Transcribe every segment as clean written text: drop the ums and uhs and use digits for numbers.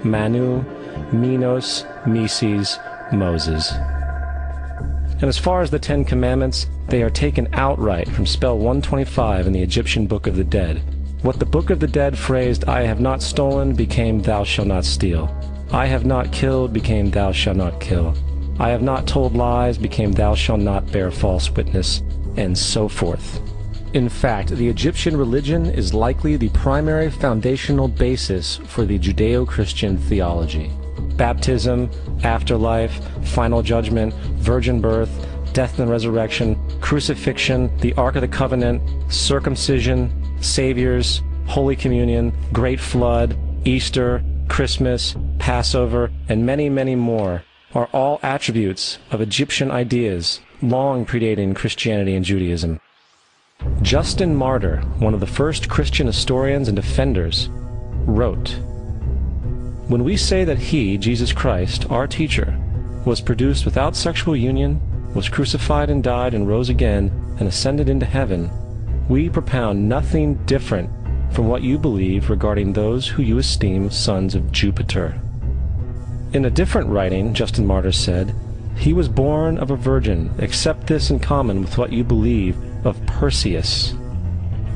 Manu, Minos, Mises, Moses. And as far as the Ten Commandments, they are taken outright from spell 125 in the Egyptian Book of the Dead. What the Book of the Dead phrased, "I have not stolen," became "Thou shalt not steal." "I have not killed," became "Thou shalt not kill." "I have not told lies," became "Thou shalt not bear false witness," and so forth. In fact, the Egyptian religion is likely the primary foundational basis for the Judeo-Christian theology. Baptism, afterlife, final judgment, virgin birth, death and resurrection, crucifixion, the Ark of the Covenant, circumcision, saviors, Holy Communion, Great Flood, Easter, Christmas, Passover, and many, many more are all attributes of Egyptian ideas long predating Christianity and Judaism. Justin Martyr, one of the first Christian historians and defenders, wrote, "When we say that he, Jesus Christ, our teacher, was produced without sexual union, was crucified and died and rose again and ascended into heaven, we propound nothing different from what you believe regarding those who you esteem sons of Jupiter." In a different writing, Justin Martyr said, "He was born of a virgin, except this in common with what you believe of Perseus."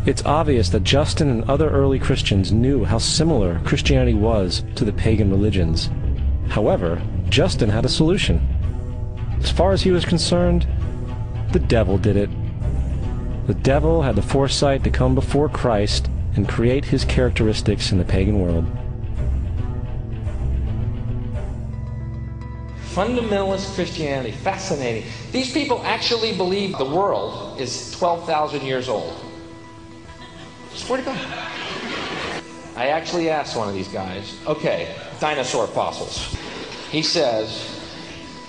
It's obvious that Justin and other early Christians knew how similar Christianity was to the pagan religions. However, Justin had a solution. As far as he was concerned, the devil did it. The devil had the foresight to come before Christ and create his characteristics in the pagan world. Fundamentalist Christianity, fascinating. These people actually believe the world is 12,000 years old. Swear to God. I actually asked one of these guys, okay, dinosaur fossils. He says,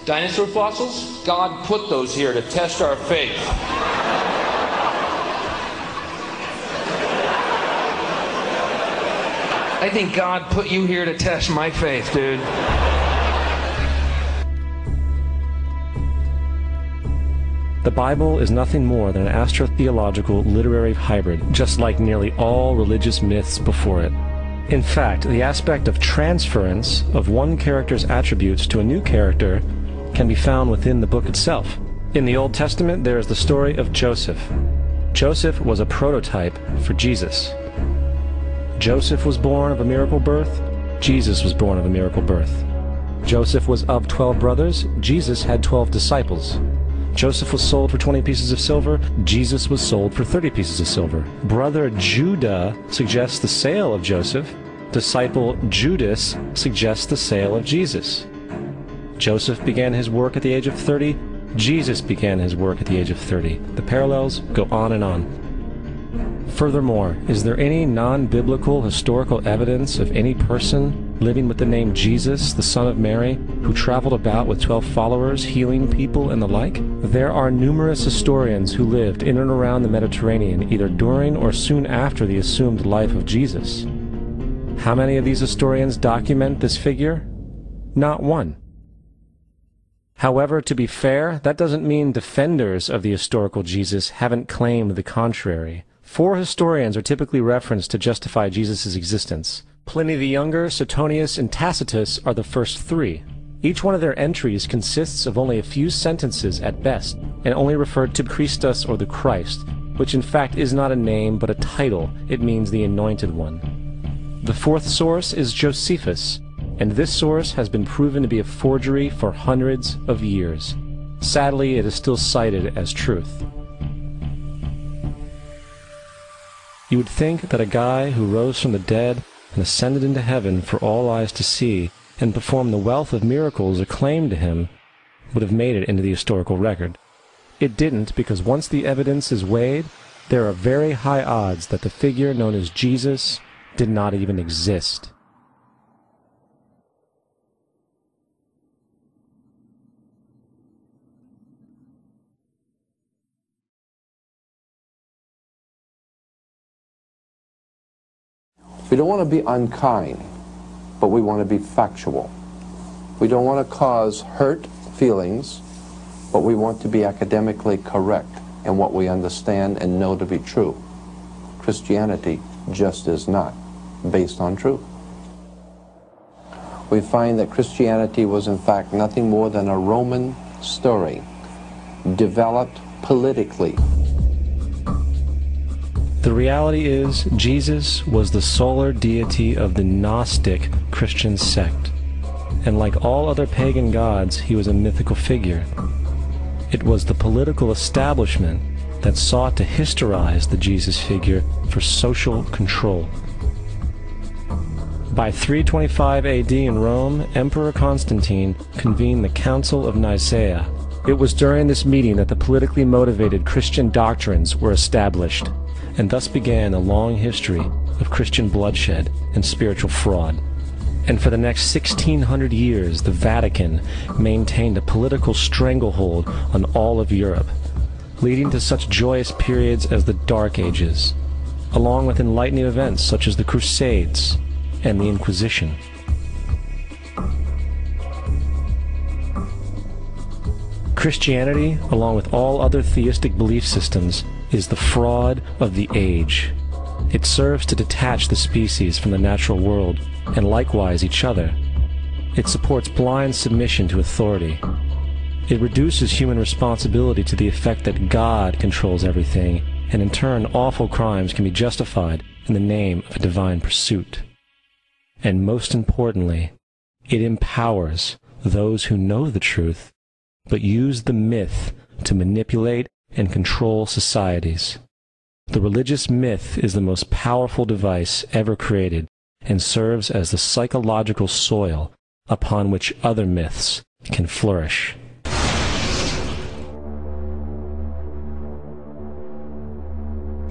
dinosaur fossils? God put those here to test our faith. I think God put you here to test my faith, dude. The Bible is nothing more than an astrotheological literary hybrid, just like nearly all religious myths before it. In fact, the aspect of transference of one character's attributes to a new character can be found within the book itself. In the Old Testament, there is the story of Joseph. Joseph was a prototype for Jesus. Joseph was born of a miracle birth. Jesus was born of a miracle birth. Joseph was of 12 brothers. Jesus had 12 disciples. Joseph was sold for 20 pieces of silver. Jesus was sold for 30 pieces of silver. Brother Judah suggests the sale of Joseph. Disciple Judas suggests the sale of Jesus. Joseph began his work at the age of 30. Jesus began his work at the age of 30. The parallels go on and on. Furthermore, is there any non-biblical historical evidence of any person living with the name Jesus, the son of Mary, who traveled about with 12 followers, healing people and the like? There are numerous historians who lived in and around the Mediterranean, either during or soon after the assumed life of Jesus. How many of these historians document this figure? Not one. However, to be fair, that doesn't mean defenders of the historical Jesus haven't claimed the contrary. 4 historians are typically referenced to justify Jesus' existence. Pliny the Younger, Suetonius, and Tacitus are the first 3. Each one of their entries consists of only a few sentences at best, and only referred to Christus or the Christ, which in fact is not a name but a title. It means the Anointed One. The 4th source is Josephus, and this source has been proven to be a forgery for hundreds of years. Sadly, it is still cited as truth. You would think that a guy who rose from the dead and ascended into heaven for all eyes to see and performed the wealth of miracles acclaimed to him would have made it into the historical record. It didn't, because once the evidence is weighed, there are very high odds that the figure known as Jesus did not even exist. We don't want to be unkind, but we want to be factual. We don't want to cause hurt feelings, but we want to be academically correct in what we understand and know to be true. Christianity just is not based on truth. we find that Christianity was in fact nothing more than a Roman story, developed politically. The reality is, Jesus was the solar deity of the Gnostic Christian sect, and like all other pagan gods, he was a mythical figure. It was the political establishment that sought to historize the Jesus figure for social control. By 325 AD in Rome, Emperor Constantine convened the Council of Nicaea. It was during this meeting that the politically motivated Christian doctrines were established, and thus began a long history of Christian bloodshed and spiritual fraud. And for the next 1600 years, the Vatican maintained a political stranglehold on all of Europe, leading to such joyous periods as the Dark Ages, along with enlightening events such as the Crusades and the Inquisition. Christianity, along with all other theistic belief systems, is the fraud of the age. It serves to detach the species from the natural world, and likewise each other. It supports blind submission to authority. It reduces human responsibility to the effect that God controls everything, and in turn awful crimes can be justified in the name of a divine pursuit. And most importantly, it empowers those who know the truth, but use the myth to manipulate and control societies. The religious myth is the most powerful device ever created and serves as the psychological soil upon which other myths can flourish.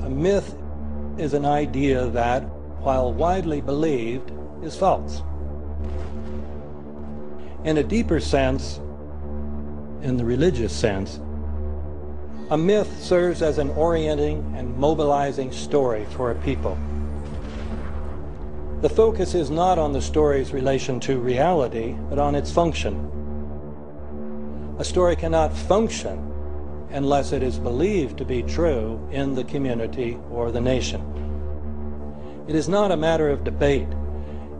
A myth is an idea that, while widely believed, is false. In a deeper sense, in the religious sense, a myth serves as an orienting and mobilizing story for a people. The focus is not on the story's relation to reality, but on its function. A story cannot function unless it is believed to be true in the community or the nation. It is not a matter of debate.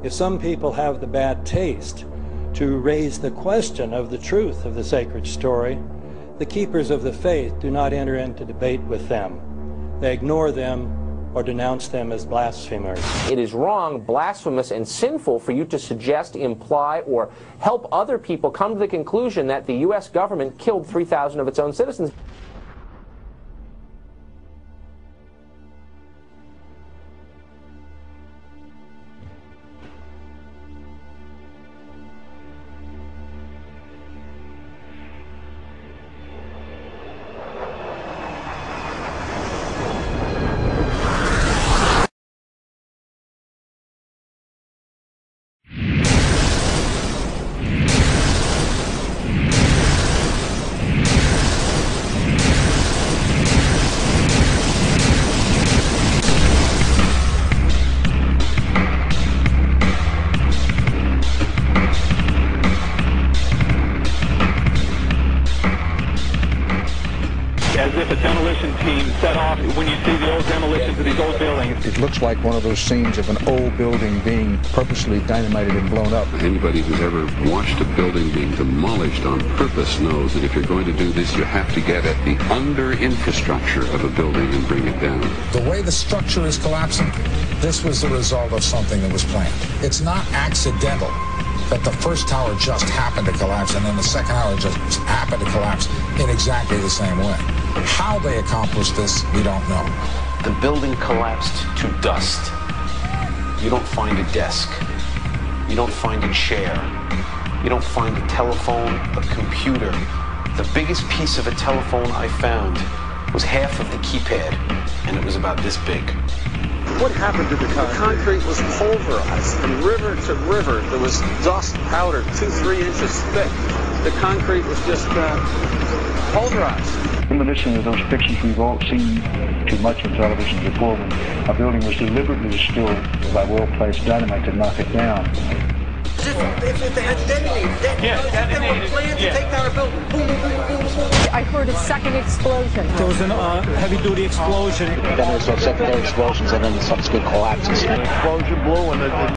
If some people have the bad taste to raise the question of the truth of the sacred story, the keepers of the faith do not enter into debate with them. They ignore them or denounce them as blasphemers. It is wrong, blasphemous, and sinful for you to suggest, imply, or help other people come to the conclusion that the U.S. government killed 3,000 of its own citizens. As if a demolition team set off when you see the old demolitions of these old buildings. It looks like one of those scenes of an old building being purposely dynamited and blown up. Anybody who's ever watched a building being demolished on purpose knows that if you're going to do this, you have to get at the under-infrastructure of a building and bring it down. The way the structure is collapsing, this was the result of something that was planned. It's not accidental that the first tower just happened to collapse and then the second tower just happened to collapse in exactly the same way. How they accomplished this, we don't know. The building collapsed to dust. You don't find a desk. You don't find a chair. You don't find a telephone, a computer. The biggest piece of a telephone I found was half of the keypad, and it was about this big. What happened to the concrete? The concrete was pulverized from river to river. There was dust powder 2-3 inches thick. The concrete was just pulverized. Reminiscent of those pictures we've all seen too much on television before, when a building was deliberately destroyed by well-placed dynamite to knock it down. If they had detonated, they were planned to take down a building. Boom, boom, boom, boom, boom. I heard a second explosion. There was a heavy-duty explosion. Then there was subsequent explosions and then the subsequent collapses. Explosion blew and